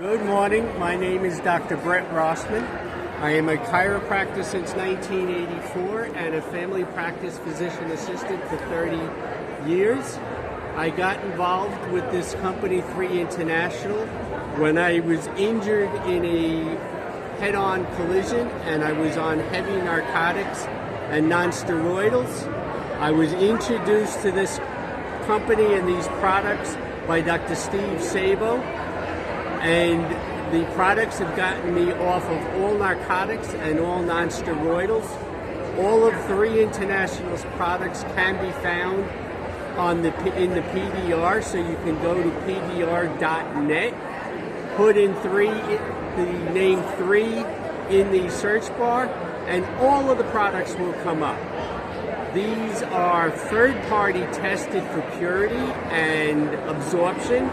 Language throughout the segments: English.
Good morning. My name is Dr. Brett Rossman. I am a chiropractor since 1984 and a family practice physician assistant for 30 years. I got involved with this company, 3 International, when I was injured in a head-on collision and I was on heavy narcotics and non-steroidals. I was introduced to this company and these products by Dr. Steve Sabo, and the products have gotten me off of all narcotics and all non-steroidals. All of 3 International's products can be found in the PDR, so you can go to pdr.net, put in the name 3 in the search bar, and all of the products will come up. These are third-party tested for purity and absorption.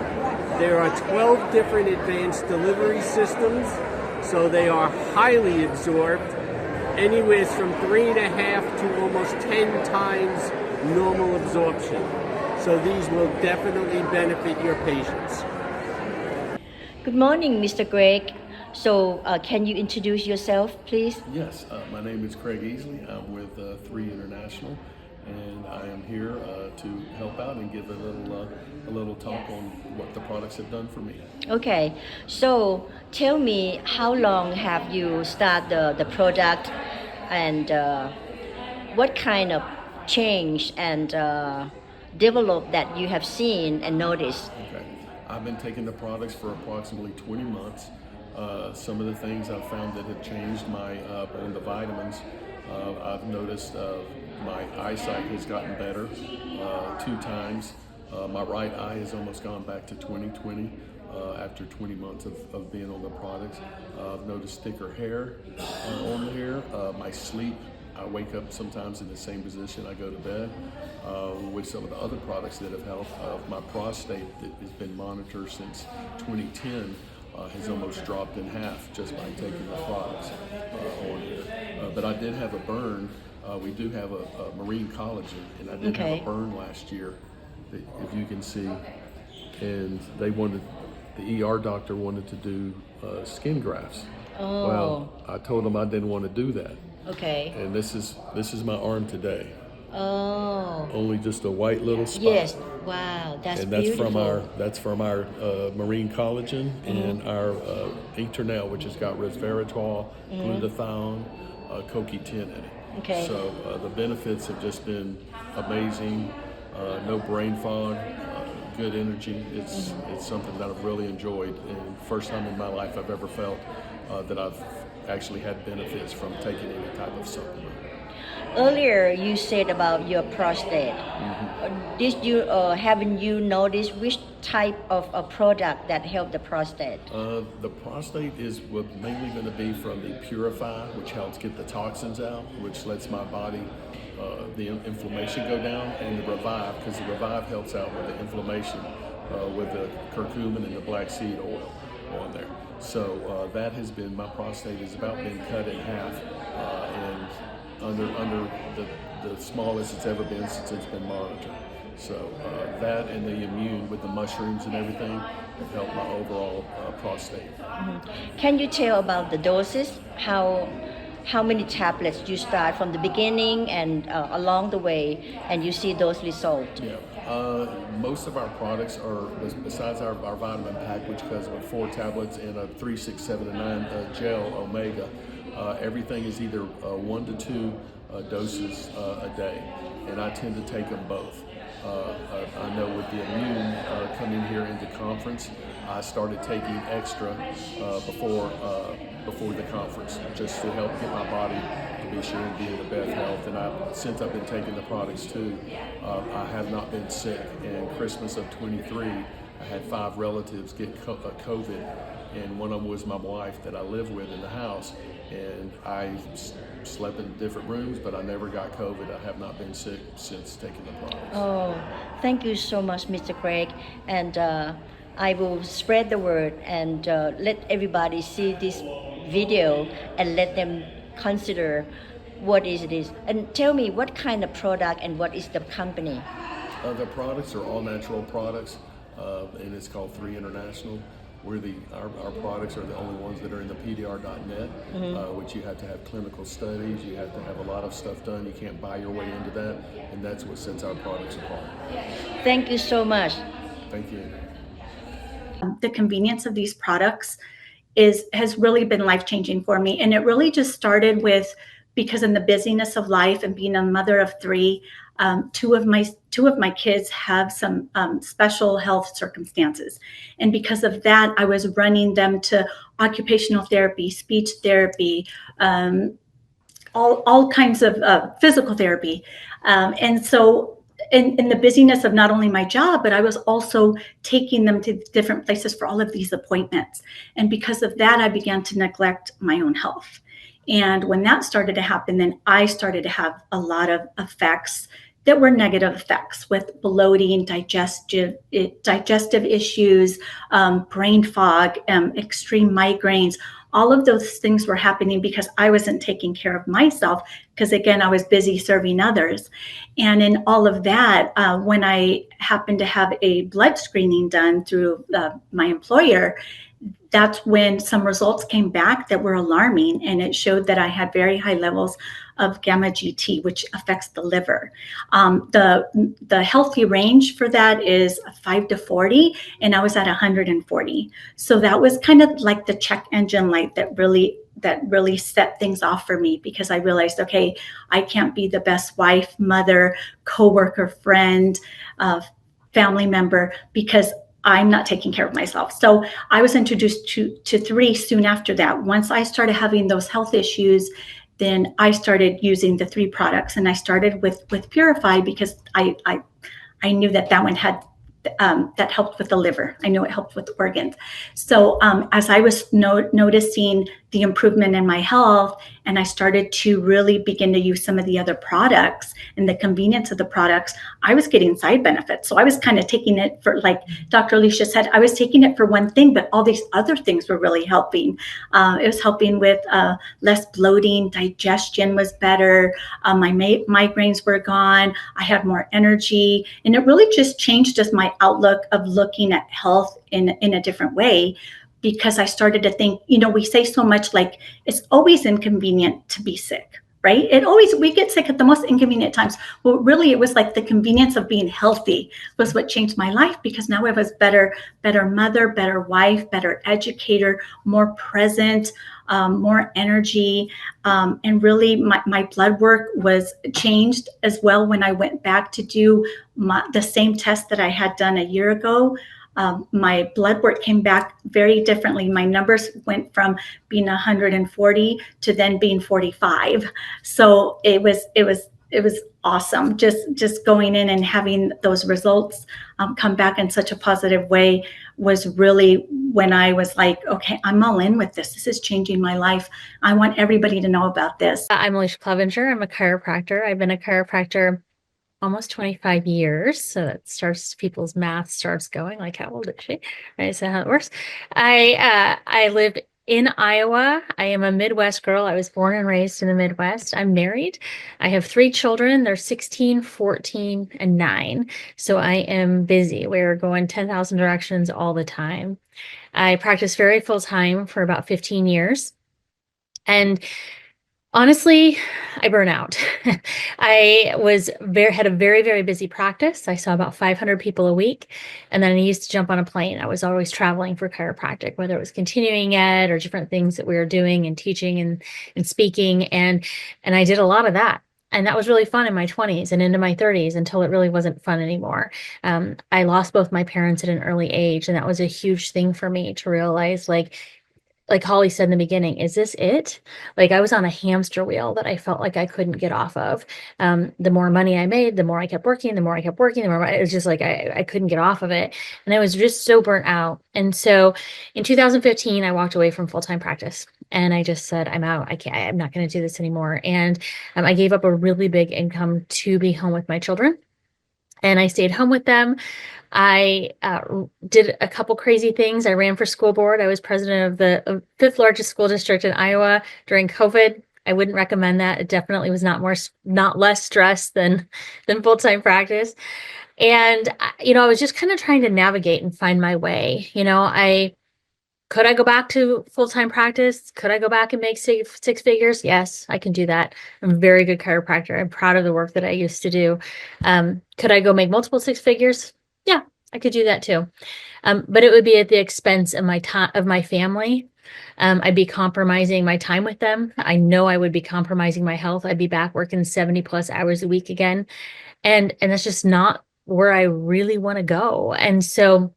There are 12 different advanced delivery systems, so they are highly absorbed, anywhere from 3.5 to almost 10 times normal absorption. So these will definitely benefit your patients. Good morning, Mr. Greg. So can you introduce yourself, please? Yes, my name is Craig Easley. I'm with 3 International, and I am here to help out and give a little talk on what the products have done for me. Okay, so tell me, how long have you started the product, and what kind of change and develop that you have seen and noticed? Okay, I've been taking the products for approximately 20 months. Some of the things I've found that have changed on the vitamins, I've noticed my eyesight has gotten better 2 times. My right eye has almost gone back to 20/20 after 20 months of being on the products. I've noticed thicker hair on here. My sleep, I wake up sometimes in the same position I go to bed. With some of the other products that have helped, my prostate that has been monitored since 2010 has almost dropped in half just by taking the products on here. But I did have a burn. We do have a marine collagen, and I did have a burn last year, that, if you can see. And the ER doctor wanted to do skin grafts. Oh. Well, I told him I didn't want to do that. Okay. And this is my arm today. Oh. Only just a white little spot. Yes. Wow, that's And that's beautiful. from our marine collagen and our Eternal, which has got resveratrol, glutathione, CoQ10 in it. Okay. So the benefits have just been amazing. No brain fog, good energy. It's something that I've really enjoyed, and first time in my life I've ever felt that I've actually had benefits from taking any type of supplement. Earlier you said about your prostate. Haven't you noticed which type of a product that help the prostate? The prostate is mainly going to be from the Purify, which helps get the toxins out, which lets my body, the inflammation go down, and the Revive, because the Revive helps out with the inflammation with the curcumin and the black seed oil on there. So that has been, my prostate has about been cut in half, and under the smallest it's ever been since it's been monitored. So that and the immune with the mushrooms and everything have helped my overall prostate. Can you tell about the doses? How many tablets you start from the beginning and along the way, and you see those results? Yeah, most of our products are, besides our vitamin pack, which comes with 4 tablets and a 3, 6, 7, and 9 gel omega. Everything is either 1 to 2 doses a day, and I tend to take them both. I know with the immune coming here into conference, I started taking extra before the conference, just to help get my body to be sure and be in the best health. And since I've been taking the products too, I have not been sick. And Christmas of 23, I had 5 relatives get COVID, and one of them was my wife that I live with in the house. And I slept in different rooms, but I never got COVID. I have not been sick since taking the products. Oh, thank you so much, Mr. Craig. And I will spread the word and let everybody see this video and let them consider what is it is. And tell me what kind of product and what is the company? The products are all natural products, and it's called 3 International. our products are the only ones that are in the PDR.net, which you have to have clinical studies, you have to have a lot of stuff done. You can't buy your way into that, and that's what sets our products apart. Thank you so much. Thank you. The convenience of these products has really been life-changing for me, and it really just started with, because in the busyness of life and being a mother of three, two of my kids have some special health circumstances, and because of that, I was running them to occupational therapy, speech therapy, all kinds of physical therapy, and so. In the busyness of not only my job, but I was also taking them to different places for all of these appointments. And because of that, I began to neglect my own health. And when that started to happen, then I started to have a lot of effects that were negative effects, with bloating, digestive issues, brain fog, extreme migraines. All of those things were happening because I wasn't taking care of myself, because again, I was busy serving others. And in all of that, when I happened to have a blood screening done through my employer, that's when some results came back that were alarming, and it showed that I had very high levels of gamma GT, which affects the liver. The healthy range for that is 5 to 40, and I was at 140. So that was kind of like the check engine light that really set things off for me, because I realized, okay, I can't be the best wife, mother, coworker, friend, family member, because I'm not taking care of myself. So I was introduced to three soon after that. Once I started having those health issues, then I started using the three products, and I started with Purify, because I knew that one had that helped with the liver. I know it helped with the organs. So as I was noticing the improvement in my health, and I started to really begin to use some of the other products and the convenience of the products, I was getting side benefits. So I was kind of taking it for, like Dr. Alicia said, I was taking it for one thing, but all these other things were really helping. It was helping with less bloating, digestion was better, my migraines were gone, I had more energy, and it really just changed just my outlook of looking at health in a different way. Because I started to think, we say so much like it's always inconvenient to be sick, right? We get sick at the most inconvenient times. Well, really, it was like the convenience of being healthy was what changed my life, because now I was better mother, better wife, better educator, more present, more energy. And really my blood work was changed as well when I went back to do the same test that I had done a year ago. My blood work came back very differently. My numbers went from being 140 to then being 45. So it was awesome. Just going in and having those results come back in such a positive way was really when I was like, okay, I'm all in with this. This is changing my life. I want everybody to know about this. I'm Alicia Clevenger. I'm a chiropractor. I've been a chiropractor almost 25 years. So that starts, people's math starts going like, how old is she? Right. So how it works. I live in Iowa. I am a Midwest girl. I was born and raised in the Midwest. I'm married. I have 3 children. They're 16, 14, and 9. So I am busy. We're going 10,000 directions all the time. I practice very full time for about 15 years. And honestly, I burn out. I had a very, very busy practice. I saw about 500 people a week. And then I used to jump on a plane. I was always traveling for chiropractic, whether it was continuing ed or different things that we were doing and teaching and speaking. And I did a lot of that. And that was really fun in my 20s and into my 30s until it really wasn't fun anymore. I lost both my parents at an early age. And that was a huge thing for me to realize, like Holly said in the beginning, is this it? Like I was on a hamster wheel that I felt like I couldn't get off of. The more money I made, the more I kept working, the more it was just like, I couldn't get off of it. And I was just so burnt out. And so in 2015, I walked away from full-time practice and I just said, I'm out. I'm not going to do this anymore. And I gave up a really big income to be home with my children. And I stayed home with them. I did a couple crazy things. I ran for school board. I was president of the 5th largest school district in Iowa during COVID. I wouldn't recommend that. It definitely was not less stress than full-time practice. And I was just kind of trying to navigate and find my way. Could I go back to full-time practice? Could I go back and make six figures? Yes, I can do that. I'm a very good chiropractor. I'm proud of the work that I used to do. Could I go make multiple six figures? Yeah, I could do that too. But it would be at the expense of my time, of my family. I'd be compromising my time with them. I know I would be compromising my health. I'd be back working 70 plus hours a week again. And that's just not where I really want to go. And so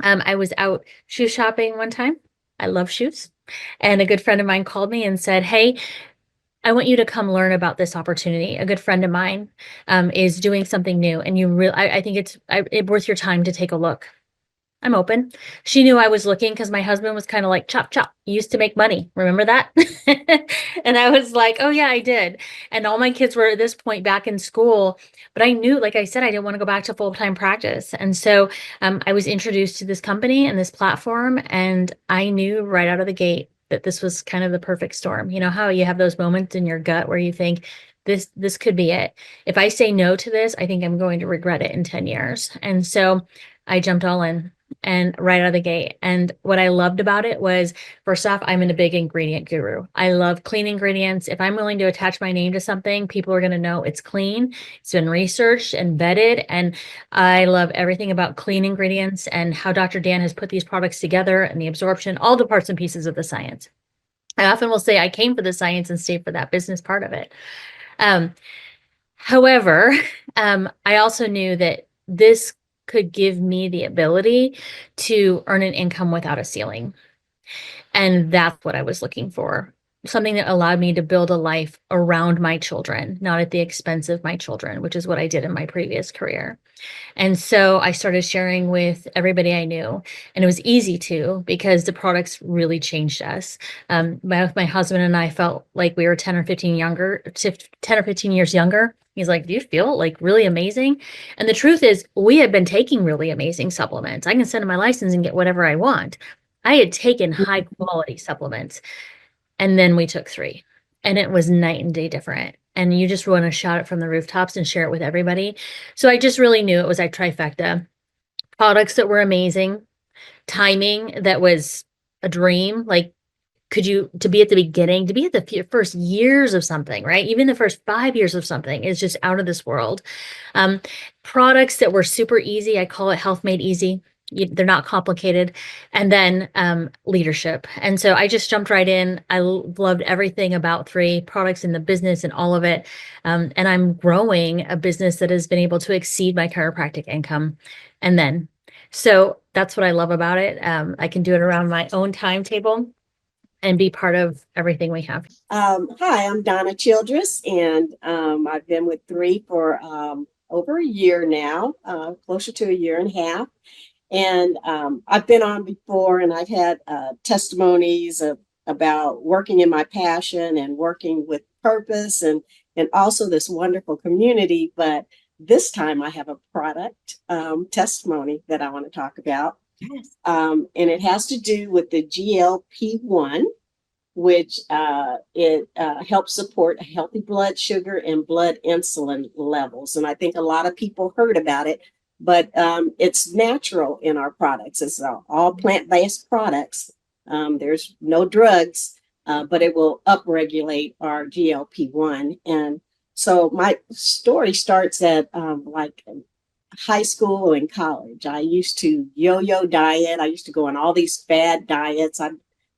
I was out shoe shopping one time. I love shoes. And a good friend of mine called me and said, hey, I want you to come learn about this opportunity. A good friend of mine is doing something new, and I think it's worth your time to take a look. I'm open. She knew I was looking because my husband was kind of like, chop, chop, you used to make money. Remember that? And I was like, oh yeah, I did. And all my kids were at this point back in school, but I knew, like I said, I didn't want to go back to full-time practice. And so I was introduced to this company and this platform, and I knew right out of the gate that this was kind of the perfect storm. You know how you have those moments in your gut where you think, this could be it. If I say no to this, I think I'm going to regret it in 10 years. And so I jumped all in. And right out of the gate. And what I loved about it was, first off, I'm a big ingredient guru. I love clean ingredients. If I'm willing to attach my name to something, people are going to know it's clean. It's been researched and vetted. And I love everything about clean ingredients and how Dr. Dan has put these products together and the absorption, all the parts and pieces of the science. I often will say I came for the science and stayed for that business part of it. However, I also knew that this could give me the ability to earn an income without a ceiling. And that's what I was looking for. Something that allowed me to build a life around my children, not at the expense of my children, which is what I did in my previous career. And so I started sharing with everybody I knew, and it was easy to, because the products really changed us. My husband and I felt like we were 10 or 15 years younger. He's like, do you feel like really amazing? And the truth is, we had been taking really amazing supplements. I can send in my license and get whatever I want. I had taken high quality supplements, and then we took 3, and it was night and day different. And you just want to shout it from the rooftops and share it with everybody. So I just really knew it was a trifecta. Products that were amazing, timing that was a dream. Like, to be at the beginning, to be at the first years of something, right? Even the first 5 years of something is just out of this world. Products that were super easy. I call it health made easy. They're not complicated. And then leadership. And so I just jumped right in. I loved everything about 3 products in the business and all of it. And I'm growing a business that has been able to exceed my chiropractic income. And then, so that's what I love about it. I can do it around my own timetable and be part of everything we have. Hi, I'm Donna Childress, and I've been with 3 for over a year now, closer to a year and a half. And I've been on before, and I've had testimonies about working in my passion and working with purpose, and also this wonderful community. But this time I have a product testimony that I want to talk about. Yes. And it has to do with the GLP-1, which it helps support healthy blood sugar and blood insulin levels. And I think a lot of people heard about it, but it's natural in our products. It's all plant-based products. There's no drugs, but it will upregulate our GLP-1. And so my story starts at like high school and college. I used to yo-yo diet. I used to go on all these fad diets. I've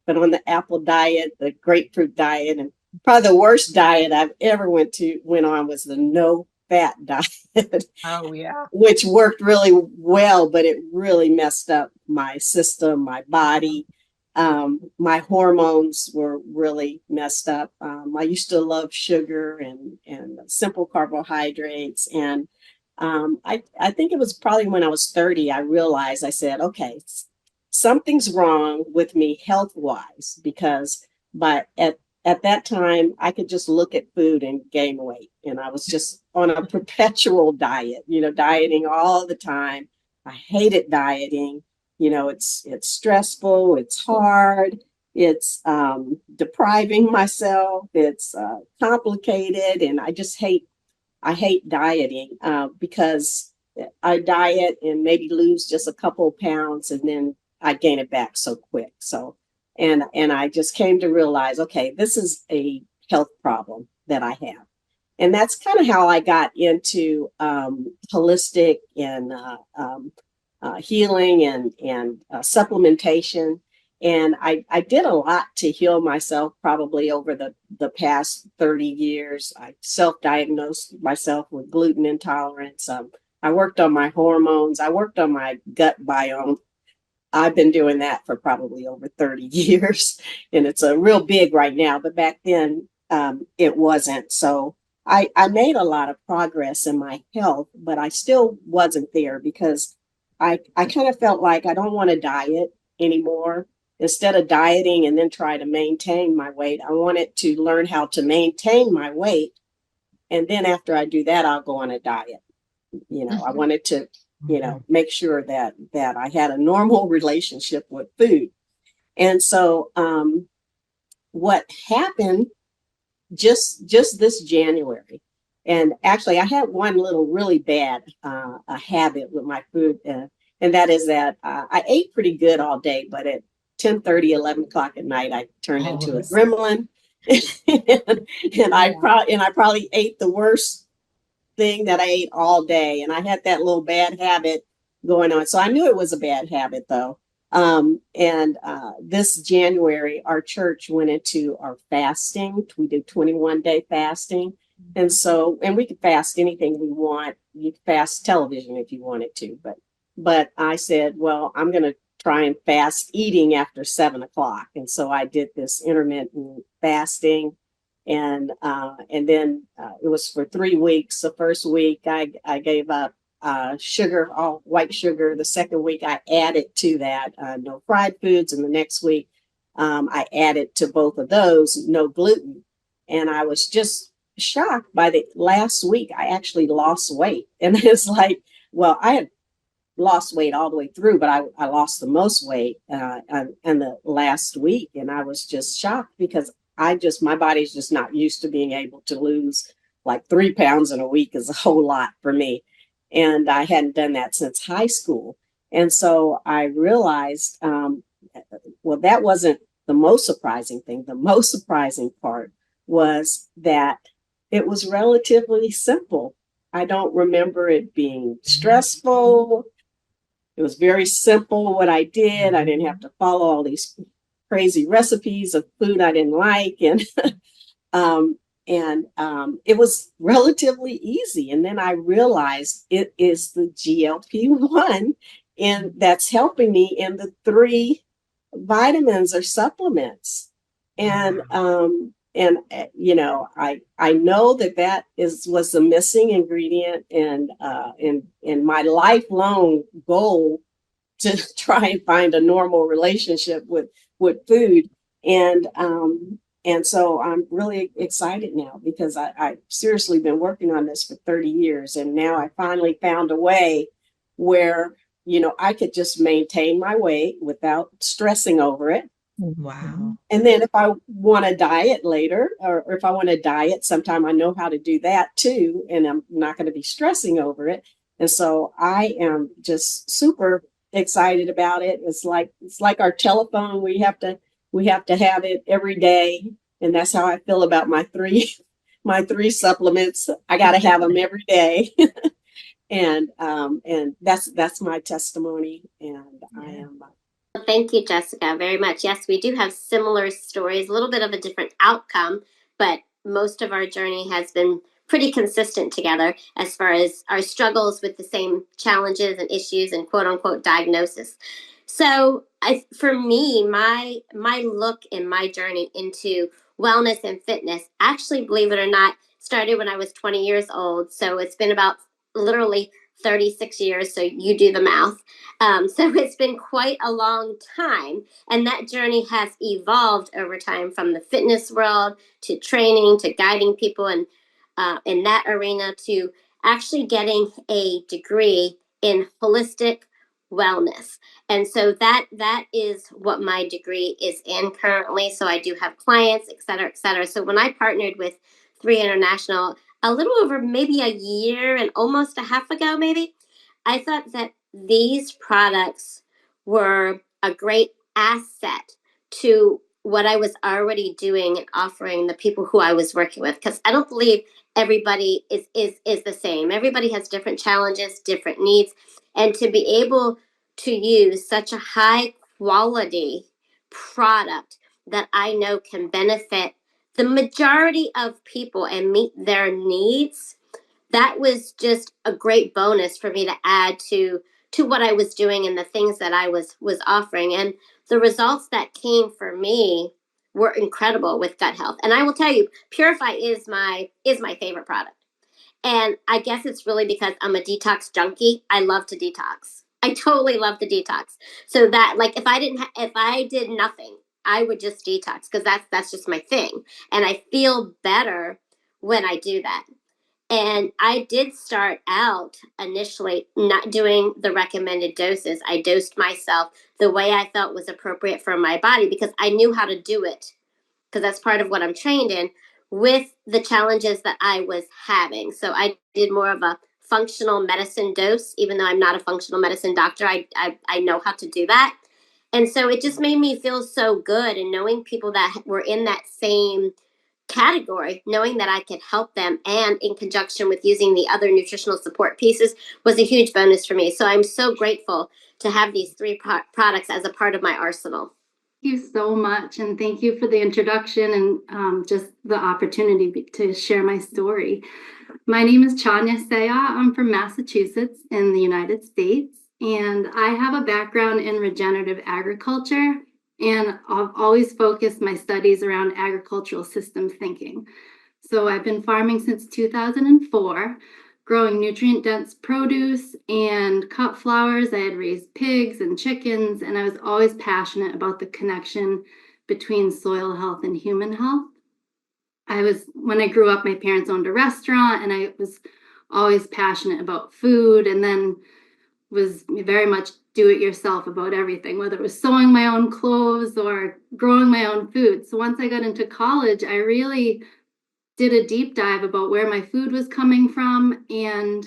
been on the apple diet, the grapefruit diet, and probably the worst diet I've ever went on was the no fat diet. Oh yeah. Which worked really well, but it really messed up my system, my body. My hormones were really messed up. I used to love sugar and simple carbohydrates. And I think it was probably when I was 30, I realized, I said, okay, something's wrong with me health-wise, because at that time, I could just look at food and gain weight. And I was just on a perpetual diet, dieting all the time. I hated dieting. It's stressful. It's hard. It's depriving myself. It's complicated. And I hate dieting because I diet and maybe lose just a couple of pounds, and then I'd gain it back so quick. So, and I just came to realize, okay, this is a health problem that I have. And that's kind of how I got into holistic and healing and supplementation. And I did a lot to heal myself probably over the past 30 years. I self-diagnosed myself with gluten intolerance. I worked on my hormones. I worked on my gut biome. I've been doing that for probably over 30 years. And it's a real big right now, but back then it wasn't. So I made a lot of progress in my health, but I still wasn't there because I kind of felt like I don't want to diet anymore. Instead of dieting and then try to maintain my weight, I wanted to learn how to maintain my weight. And then after I do that, I'll go on a diet. I wanted to, make sure that I had a normal relationship with food. And so what happened just this January, and actually I had one little really bad a habit with my food, and that is that I ate pretty good all day, but at 10:30, 11 o'clock at night, I turned into a gremlin. and I probably ate the worst thing that I ate all day. And I had that little bad habit going on. So I knew it was a bad habit though. This January, our church went into our fasting. We did 21-day fasting. And we could fast anything we want. You could fast television if you wanted to, but I said, well, I'm going to try and fast eating after 7 o'clock. And so I did this intermittent fasting. And then it was for 3 weeks. The first week I gave up sugar, all white sugar. The second week I added to that no fried foods. And the next week I added to both of those no gluten. And I was just shocked by the last week. I actually lost weight. And it's like, well, I had lost weight all the way through, but I lost the most weight in the last week. And I was just shocked because my body's just not used to being able to lose like 3 pounds in a week is a whole lot for me. And I hadn't done that since high school. And so I realized, well, that wasn't the most surprising thing. The most surprising part was that it was relatively simple. I don't remember it being stressful. It was very simple what I did. I didn't have to follow all these crazy recipes of food I didn't like. And it was relatively easy. And then I realized it is the GLP-1 and that's helping me in the 3 vitamins or supplements. And I know that was the missing ingredient and my lifelong goal to try and find a normal relationship with food. And so I'm really excited now because I've seriously been working on this for 30 years. And now I finally found a way where, I could just maintain my weight without stressing over it. Wow. And then if I want to diet later, or if I want to diet sometime, I know how to do that too. And I'm not going to be stressing over it. And so I am just super excited about it. It's like our telephone. We have to have it every day. And that's how I feel about my three supplements. I got to have them every day. And that's my testimony. And I am. Thank you, Jessica, very much. Yes, we do have similar stories, a little bit of a different outcome, but most of our journey has been pretty consistent together as far as our struggles with the same challenges and issues and quote unquote diagnosis. So for me, my look and my journey into wellness and fitness, actually, believe it or not, started when I was 20 years old. So it's been about literally 36 years. So you do the math. So it's been quite a long time. And that journey has evolved over time from the fitness world to training to guiding people in that arena to actually getting a degree in holistic wellness. And so that is what my degree is in currently. So I do have clients, et cetera, et cetera. So when I partnered with 3 International, a little over maybe a year and almost a half ago, maybe, I thought that these products were a great asset to what I was already doing and offering the people who I was working with. Because I don't believe everybody is the same. Everybody has different challenges, different needs. And to be able to use such a high quality product that I know can benefit the majority of people and meet their needs, that was just a great bonus for me to add to what I was doing and the things that I was offering. And the results that came for me were incredible with gut health. And I will tell you, Purify is my favorite product. And I guess it's really because I'm a detox junkie. I love to detox. I totally love to detox. So that, like, if I did nothing, I would just detox, because that's just my thing. And I feel better when I do that. And I did start out initially not doing the recommended doses. I dosed myself the way I felt was appropriate for my body, because I knew how to do it, because that's part of what I'm trained in, with the challenges that I was having. So I did more of a functional medicine dose, even though I'm not a functional medicine doctor. I know how to do that. And so it just made me feel so good. And knowing people that were in that same category, knowing that I could help them, and in conjunction with using the other nutritional support pieces, was a huge bonus for me. So I'm so grateful to have these three products as a part of my arsenal. Thank you so much, and thank you for the introduction and just the opportunity to share my story. My name is Chanya Saya. I'm from Massachusetts in the United States, and I have a background in regenerative agriculture, and I've always focused my studies around agricultural systems thinking. So I've been farming since 2004, growing nutrient-dense produce and cut flowers. I had raised pigs and chickens, and I was always passionate about the connection between soil health and human health. When I grew up, my parents owned a restaurant, and I was always passionate about food, and then was very much do-it-yourself about everything, whether it was sewing my own clothes or growing my own food. So once I got into college, I really did a deep dive about where my food was coming from, and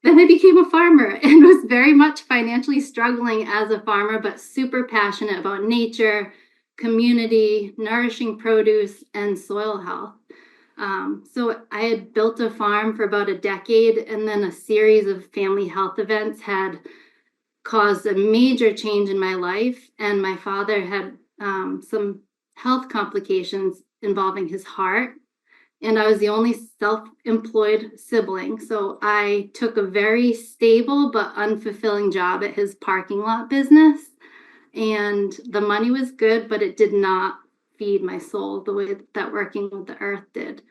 then I became a farmer and was very much financially struggling as a farmer, but super passionate about nature, community, nourishing produce, and soil health. So I had built a farm for about a decade, and then a series of family health events had caused a major change in my life. And my father had some health complications involving his heart, and I was the only self-employed sibling. So I took a very stable but unfulfilling job at his parking lot business. And the money was good, but it did not feed my soul the way that working with the earth did.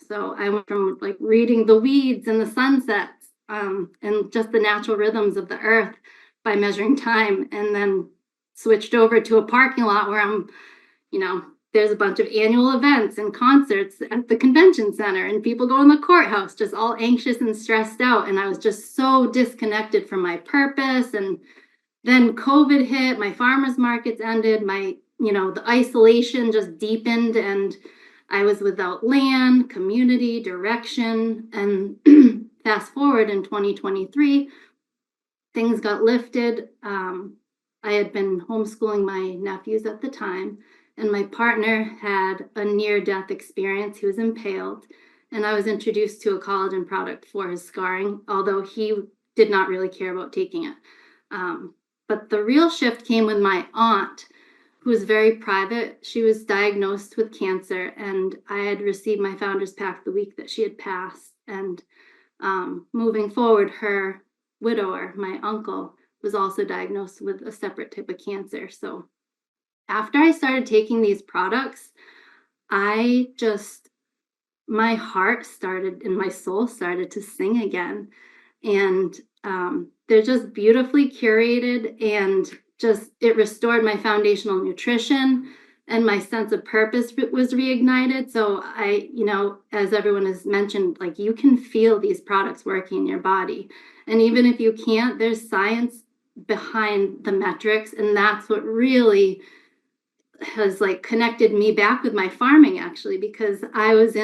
So I went from like reading the weeds and the sunsets and just the natural rhythms of the earth by measuring time, and then switched over to a parking lot where I'm, there's a bunch of annual events and concerts at the convention center, and people go in the courthouse just all anxious and stressed out. And I was just so disconnected from my purpose. And then COVID hit, my farmers markets ended, the isolation just deepened, and I was without land, community, direction. And fast forward in 2023, things got lifted. I had been homeschooling my nephews at the time, and my partner had a near-death experience. He was impaled, and I was introduced to a collagen product for his scarring, although he did not really care about taking it. But the real shift came with my aunt, who was very private. She was diagnosed with cancer, and I had received my founder's pack the week that she had passed. And moving forward, her widower, my uncle, was also diagnosed with a separate type of cancer. So after I started taking these products, my heart started and my soul started to sing again. And they're just beautifully curated, and it restored my foundational nutrition, and my sense of purpose was reignited. So as everyone has mentioned, like, you can feel these products working in your body. And even if you can't, there's science behind the metrics. And that's what really has connected me back with my farming, actually, because I was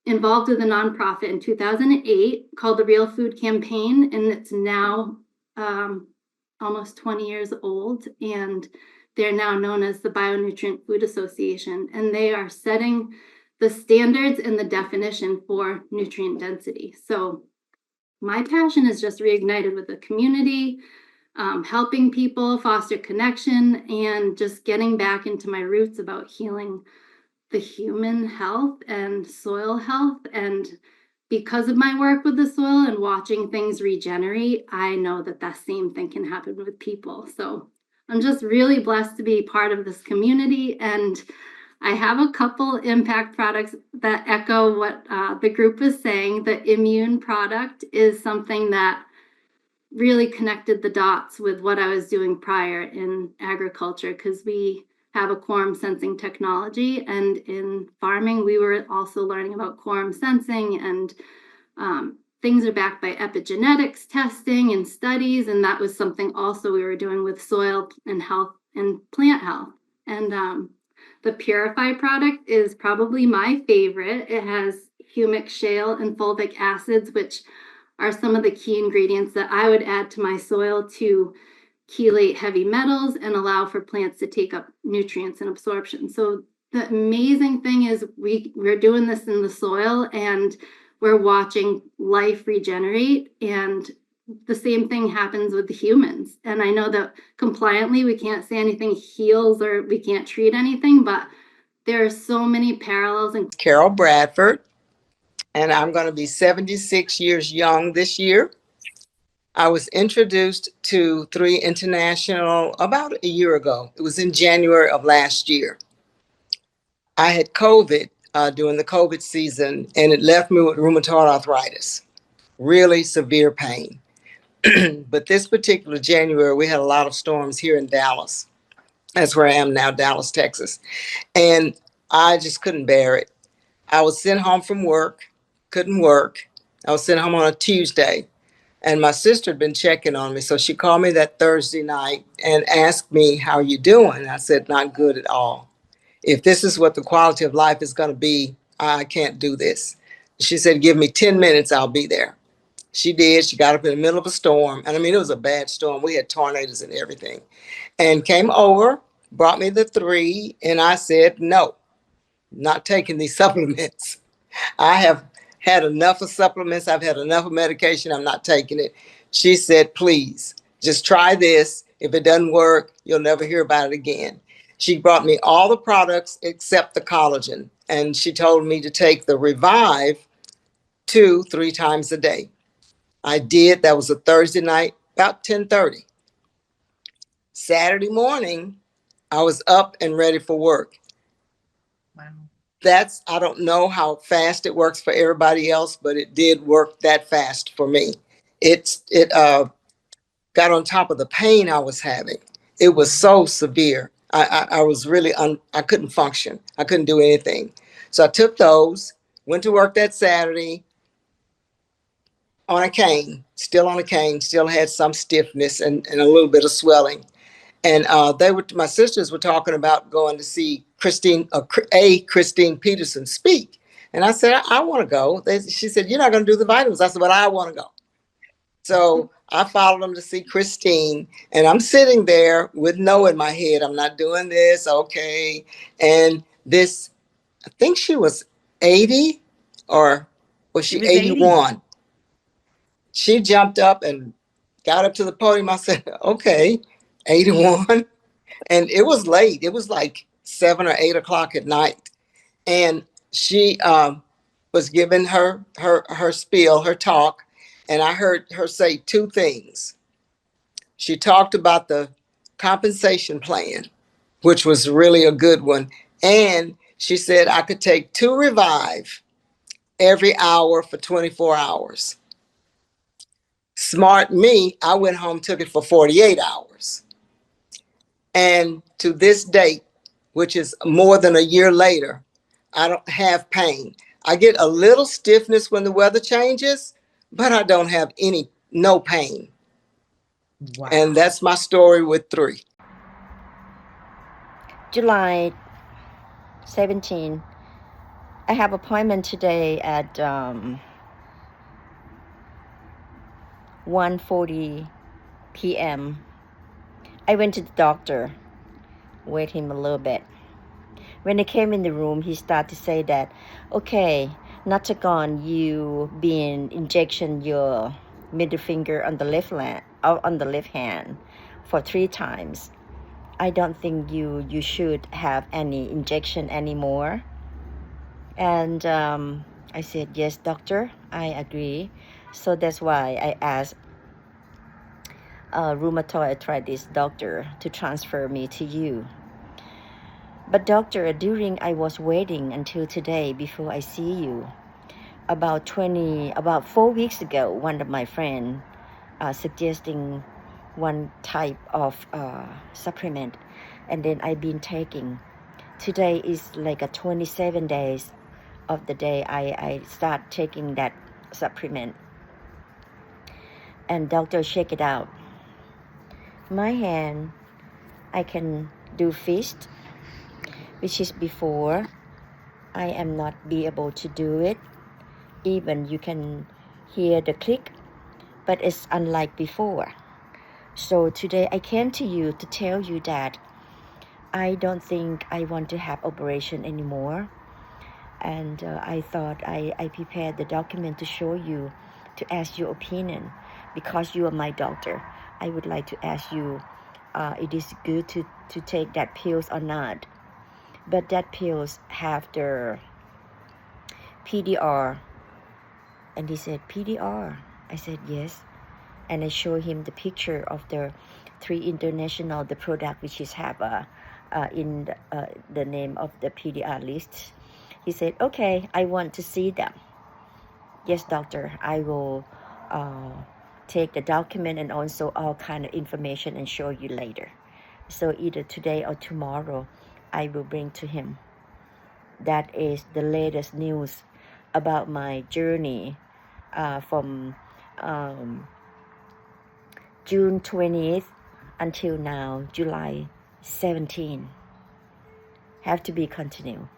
involved with a nonprofit in 2008 called the Real Food Campaign, and it's now almost 20 years old, and they're now known as the Bionutrient Food Association, and they are setting the standards and the definition for nutrient density. So my passion is just reignited with the community, helping people foster connection, and just getting back into my roots about healing the human health and soil health. And because of my work with the soil and watching things regenerate, I know that that same thing can happen with people. So I'm just really blessed to be part of this community. And I have a couple impact products that echo what the group is saying. The immune product is something that really connected the dots with what I was doing prior in agriculture, because we have a quorum sensing technology, and in farming we were also learning about quorum sensing, and things are backed by epigenetics testing and studies, and that was something also we were doing with soil and health and plant health. And the Purify product is probably my favorite. It has humic shale and fulvic acids, which are some of the key ingredients that I would add to my soil to chelate heavy metals and allow for plants to take up nutrients and absorption. So the amazing thing is we're doing this in the soil, and we're watching life regenerate, and the same thing happens with the humans. And I know that compliantly we can't say anything heals or we can't treat anything, but there are so many parallels. And Carol Bradford, and I'm going to be 76 years young this year. I was introduced to 3 International about a year ago. It was in January of last year. I had COVID during the COVID season, and it left me with rheumatoid arthritis, really severe pain. But this particular January, we had a lot of storms here in Dallas. That's where I am now, Dallas, Texas. And I just couldn't bear it. I was sent home from work, couldn't work. I was sent home on a Tuesday, and my sister had been checking on me. So she called me that Thursday night and asked me, how are you doing? I said, not good at all. If this is what the quality of life is going to be, I can't do this. She said, give me 10 minutes, I'll be there. She did. She got up in the middle of a storm. And I mean, it was a bad storm. We had tornadoes and everything. And came over, brought me the 3, and I said, no, not taking these supplements. I have had enough of supplements. I've had enough of medication. I'm not taking it. She said, please, just try this. If it doesn't work, you'll never hear about it again. She brought me all the products except the collagen. And she told me to take the Revive 2-3 times a day. I did. That was a Thursday night, about 10:30. Saturday morning, I was up and ready for work. Wow. I don't know how fast it works for everybody else, but it did work that fast for me. It got on top of the pain I was having. It was so severe. I was really, I couldn't function. I couldn't do anything. So I took those, went to work that Saturday on a cane, still had some stiffness and a little bit of swelling. And my sisters were talking about going to see Christine Peterson speak. And I said, I want to go. She said, you're not going to do the vitamins. I said, but I want to go. So I followed them to see Christine, and I'm sitting there with no in my head. I'm not doing this. Okay. And this, I think she was 80, or was she 81? 80. She jumped up and got up to the podium. I said, okay, 81. And it was late. It was like 7 or 8 o'clock at night. And she was giving her spiel, her talk. And I heard her say 2 things. She talked about the compensation plan, which was really a good one. And she said I could take 2 Revive every hour for 24 hours. Smart me, I went home, took it for 48 hours. And to this date, which is more than a year later, I don't have pain. I get a little stiffness when the weather changes, but I don't have no pain. Wow. And that's my story with 3. July 17. I have appointment today at 1:40 p.m. I went to the doctor, wait him a little bit. When I came in the room, he started to say that, okay, Natagon, you been injection your middle finger on the left hand for 3 times. I don't think you should have any injection anymore. And I said, yes, doctor, I agree. So that's why I asked rheumatoid arthritis doctor to transfer me to you. But doctor, during I was waiting until today before I see you, about 4 weeks ago, one of my friends suggesting one type of supplement, and then I've been taking. Today is like a 27 days of the day I start taking that supplement. And doctor check it out. My hand, I can do fist, which is before I am not be able to do it. Even you can hear the click, but it's unlike before. So today I came to you to tell you that I don't think I want to have operation anymore. And I thought I prepared the document to show you, to ask your opinion. Because you are my doctor, I would like to ask you, it is good to take that pills or not. But that pills have the PDR. And he said, PDR? I said, yes. And I showed him the picture of the 3 international, the product which is have in the name of the PDR list. He said, okay, I want to see them. Yes, doctor, I will take the document and also all kind of information and show you later. So either today or tomorrow, I will bring to him. That is the latest news about my journey from June 20th until now, July 17. Have to be continued.